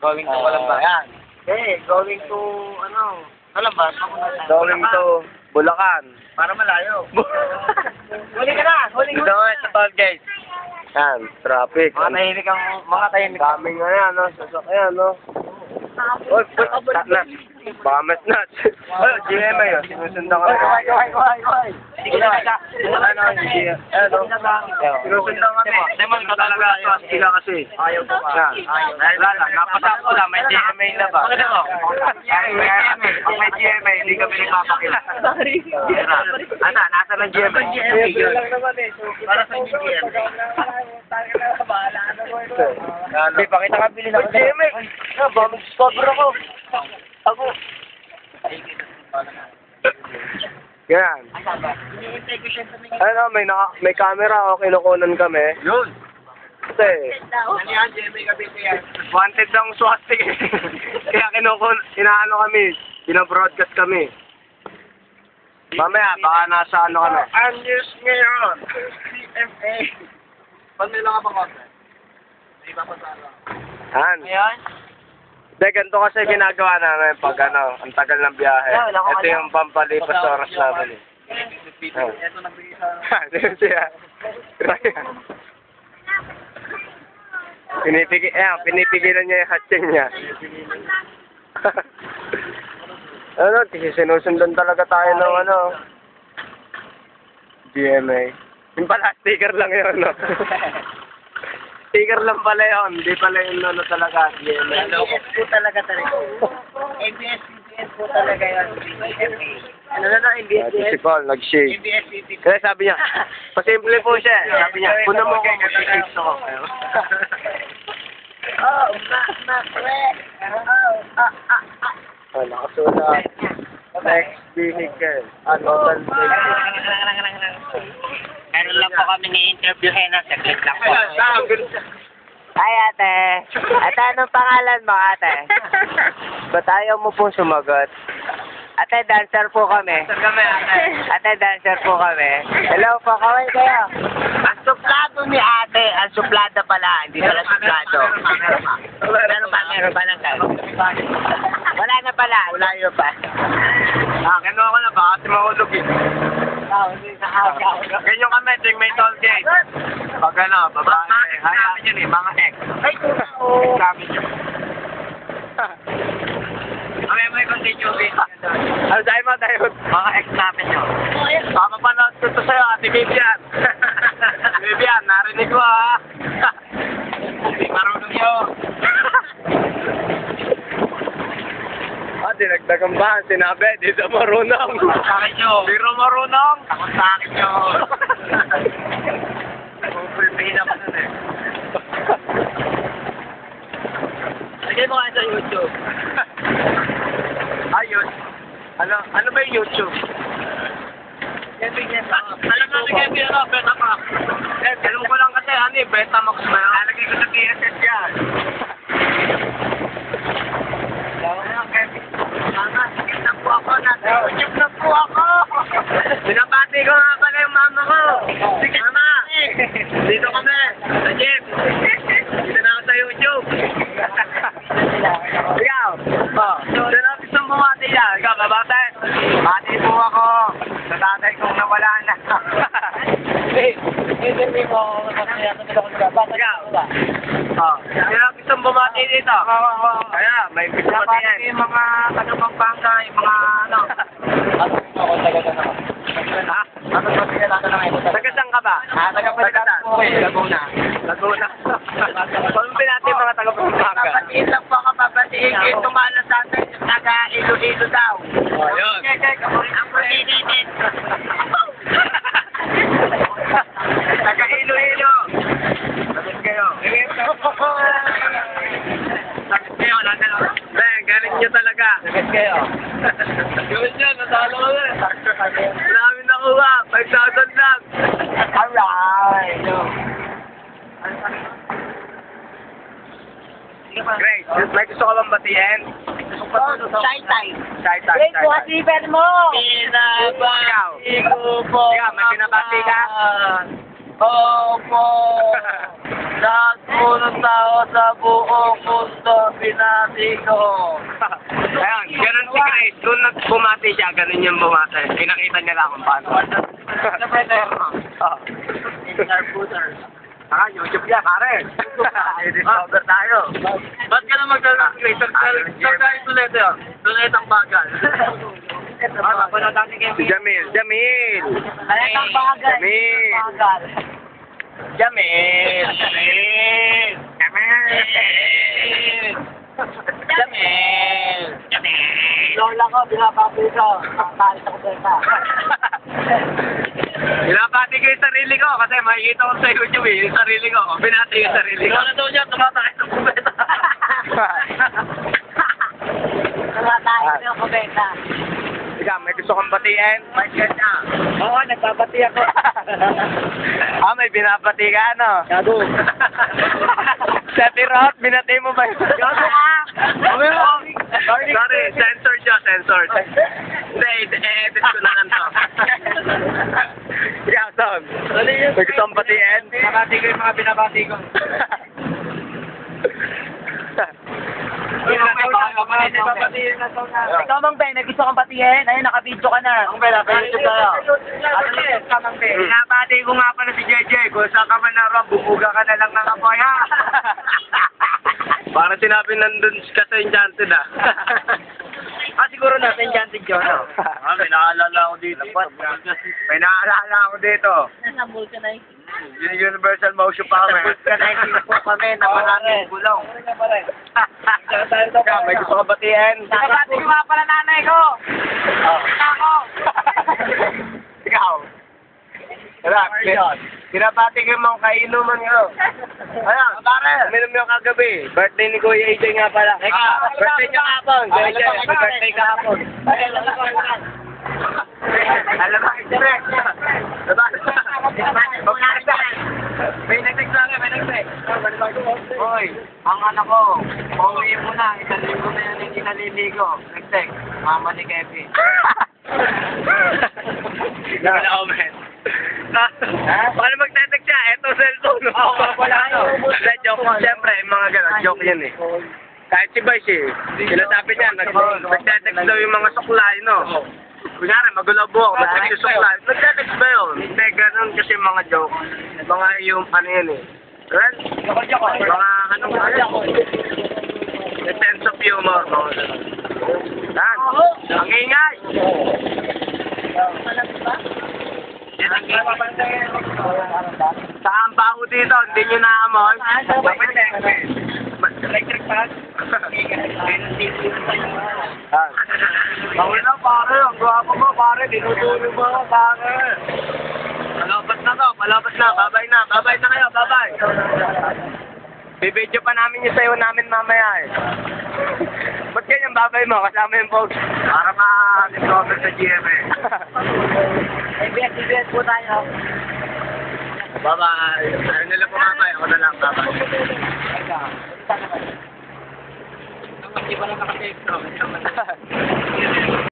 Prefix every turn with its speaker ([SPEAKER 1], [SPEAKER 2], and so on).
[SPEAKER 1] Going to Calamba.
[SPEAKER 2] Ayan.
[SPEAKER 1] Going to, Calamba.
[SPEAKER 2] Going to Bulacan.
[SPEAKER 1] Para malayo. Huli ka na! Huli ka
[SPEAKER 2] Dito nga sa toll gate. Yan, traffic.
[SPEAKER 1] Mga tahimik.
[SPEAKER 2] Daming nga yan, no? Sasakyan, no? Oy, stop na. Baka mas nuts. Oy, GMA yun. Sinusundan ka na.
[SPEAKER 1] Sige na, isa.
[SPEAKER 2] Sinusundan kami.
[SPEAKER 1] Demon ka talaga.
[SPEAKER 2] Sila kasi.
[SPEAKER 1] Ayaw ko ba?
[SPEAKER 2] Yan. Wala, napasa ko lang. May GMA na ba?
[SPEAKER 1] Bakit ako?
[SPEAKER 2] Pag may GMA, hindi kami nagpapakila. Nasa ng GMA.
[SPEAKER 1] Para sa GM.
[SPEAKER 2] Hindi, pakita ka bilhin ako. GMA! Baka mag-discover ako. Ako. Yan. Ano, may camera o kinukunan kami.
[SPEAKER 1] Yun.
[SPEAKER 2] Kasi,
[SPEAKER 1] Ano yan, GMA Cavite yan.
[SPEAKER 2] wanted ng swastik eh. Kaya inaano kami, binabroadcast kami. Mamaya, baka nasa ano kami.
[SPEAKER 1] News ngayon. CMA. Pag nila ka pa konti? May iba pa sa ano.
[SPEAKER 2] Han.
[SPEAKER 1] Ngayon?
[SPEAKER 2] Hindi, ganito kasi ginagawa namin pag ang tagal ng biyahe. Ito yung pampalipas oras namin eh.
[SPEAKER 1] Ito nagbigay sa...
[SPEAKER 2] Ano siya? Pinipigilan niya yung hatsing niya. Ano, sinusundan talaga tayo ng GMA. Yung pala, sticker lang yun, no? Sticker lang pala yun, hindi pala yung talaga, GMA.
[SPEAKER 1] ABS po talaga. ABS po talaga yun. Ano na, ABS?
[SPEAKER 2] Si Paul, nag-shake.
[SPEAKER 1] ABS.
[SPEAKER 2] Kaya sabi niya, pasimple po siya. Sabi niya, puno mo ako, mag-shake ako. Nakasulat. Next vehicle. Total safety.
[SPEAKER 1] Meron lang po kami ni-interviewin na saglit lang po.
[SPEAKER 2] Hi, ate. Ate, anong pangalan mo, ate? Ba't ayaw mo pong sumagot? Ate, dancer po kami. Ate, dancer po kami. Hello po, kaway kayo. Ang suplado ni ate. Ang suplada pala. Hindi pala suplado. Meron pa ng kaya. Wala na pala. Wala yun pa. Gano'n ako na ba? Kasi mahulog eh. Ganyan kami, tuwing may toll gate. Pag babae, hayaan yun eh, mga ex. Ay, sabi nyo.
[SPEAKER 1] May continue with
[SPEAKER 2] Ano tayo mo tayo?
[SPEAKER 1] mga ex namin nyo.
[SPEAKER 2] Papapanood ko to sa'yo, Ate Vivian. Vivian, narinig ko ha.
[SPEAKER 1] Hindi marunong yun.
[SPEAKER 2] Dinagdagan ba? Sinabi, di sa marunong.
[SPEAKER 1] Sa akin nyo.
[SPEAKER 2] Pero marunong.
[SPEAKER 1] Takot sa akin nyo. Pupulpihin ako nun eh. Lagay mo nga sa YouTube.
[SPEAKER 2] Ayun. Ano ba yung YouTube?
[SPEAKER 1] Alam na, lagay mo beta pa.
[SPEAKER 2] Alam ko lang kasi, Betamax ba yun?
[SPEAKER 1] Lagay ko sa PSS yan.
[SPEAKER 2] YouTube na po ako! Binabati ko nga pala yung mama ko! Mama! Dito kami! Sa jeep! Dito na ako sa YouTube! Ikaw! Sino na gusto mo bumati yan? Ikaw, babate! Bati po ako! Sa tatay kong nawala na!
[SPEAKER 1] Hindi mo ako nakakaya ko nila kung nabasa.
[SPEAKER 2] Ikaw! Sino na gusto mo bumati dito? Kaya, may gusto pati yan!
[SPEAKER 1] Yung mga taga-Pampanga, yung mga ano. Ako, taga-gana ako.
[SPEAKER 2] Ha?
[SPEAKER 1] Ako, taga-gana lang ito.
[SPEAKER 2] Taga saan ka ba?
[SPEAKER 1] Taga-Pagkatan.
[SPEAKER 2] Laguna. Laguna. Pagpapin natin mga taga-Pampanga.
[SPEAKER 1] Papatiin lang po ako, papatiin kayo tumala sa atin, taga-Iloilo daw.
[SPEAKER 2] Ayun.
[SPEAKER 1] Ang paginitin.
[SPEAKER 2] Taga-Iloilo. Tapos kayo. Tapos kayo, lagano. Ben, galing nyo talaga.
[SPEAKER 1] Tapos kayo.
[SPEAKER 2] Yun yan, natalo ko na. Marami nakuha. 5,000 lang.
[SPEAKER 1] Alright.
[SPEAKER 2] Great. May gusto ko bang batiin?
[SPEAKER 1] Shy-tay.
[SPEAKER 2] Shy-tay.
[SPEAKER 1] mo! Pinabati ko po.
[SPEAKER 2] Ikaw, may pinabati ka?
[SPEAKER 1] Opo! Lahat po ng tao sa buong mundo, binati ko.
[SPEAKER 2] Ayun, ganun si Grace. Kung nagbumati siya, ganun yung bumati. Pinakita niya lang kung paano.
[SPEAKER 1] Siyempre, Terno.
[SPEAKER 2] Oh.
[SPEAKER 1] Sharpshooter.
[SPEAKER 2] Ah, YouTube yan, pare. I-discover tayo.
[SPEAKER 1] Ba't ka na magdala ng Grace? Saan ulit yun? Ulit ang bagal.
[SPEAKER 2] Si Jamil. Jamil!
[SPEAKER 1] Ulit ang bagal.
[SPEAKER 2] Jamil!
[SPEAKER 1] Bagal.
[SPEAKER 2] Jamil!
[SPEAKER 1] Jamil! Jamil! Jamil! Lola ko, binabati ko. Nakakalit ako beta.
[SPEAKER 2] Binabati ko yung sarili ko kasi makikita ko sa YouTube yung sarili ko. Binati yung sarili ko.
[SPEAKER 1] Lola daw niya, tumatay sa kubeta. Tumatay sa kubeta.
[SPEAKER 2] Ikaw, may gusto kong batiin?
[SPEAKER 1] Oo, nagbabati ako.
[SPEAKER 2] May binabati ka, ano?
[SPEAKER 1] Gago.
[SPEAKER 2] Sa Tirot, binati mo ba yun?
[SPEAKER 1] Gago ka!
[SPEAKER 2] Sorry, censored siya, censored. Hindi, i-edit ko na lang to. Ikaw, Son. May gusto kong batiin?
[SPEAKER 1] Binabati ko yung mga binabati ko. Ikaw, Mang Ben, may gusto kang batiin? Ayun, naka-video ka na. Mang Ben, naka-YouTube tayo.
[SPEAKER 2] Binabati ko nga pala si JJ. Kung saan ka man naroon, bumuga ka na lang ng apoy, ha? Para sinabi nandun ka sa Enchanted, ha?
[SPEAKER 1] Siguro natin dyan si John.
[SPEAKER 2] May naalala ako dito. May naalala ako dito.
[SPEAKER 1] Nasa vulcanize.
[SPEAKER 2] Yung Universal Motion pa kami.
[SPEAKER 1] Vulcanizing po kami na maraming gulong.
[SPEAKER 2] Ikaw, may gusto ka batiin?
[SPEAKER 1] Binabati ko nga pala nanay ko. Ako.
[SPEAKER 2] Ikaw. Binabati ko yung mga kainuman ko. Ayan, pare. Uminom yung kagabi. Birthday ni Kuya AJ nga pala. Birthday niya kahapon. Kuya AJ, happy birthday kahapon. Alam mo, direct.
[SPEAKER 1] May nag-text lang, may nag-text. Hoy, ang anak ko, pauwi mo na, 1,000 na yan yung kinaliligo. Nag-text, mama ni Kevin.
[SPEAKER 2] Hindi ko na comment. Paano magtetext siya? Eto cellphone.
[SPEAKER 1] Wala ano.
[SPEAKER 2] Joke. Siyempre, mga gano'n. Joke yan eh. Kahit si Vice eh. Sinasabi niya, nagtetext daw yung mga suklay, no? Kunyari, magulabo ako, nagtetext yung suklay. Nagtetext ba yun? Hindi, gano'n kasi mga joke. Mga yung ano yan eh. Right? Mga anong the sense of humor. Mga gano'n. Yan. Ang ingay. Saan ba ako dito? Hindi nyo naamoy?
[SPEAKER 1] Electric fan?
[SPEAKER 2] Bawal na pare, ang gwapo mo pare, dinutulog mo ako pare. Palabas na to, palabas na, babay na kayo, babay. Bibidyo pa namin yung sayo namin mamaya eh. Ba't ganyan babay mo, kasama yung folks? Para ma-discover sa GMA.
[SPEAKER 1] ABS po tayo.
[SPEAKER 2] Bye-bye. Ano nila po babay, ako na lang, babay.
[SPEAKER 1] Hindi pa lang naka-text.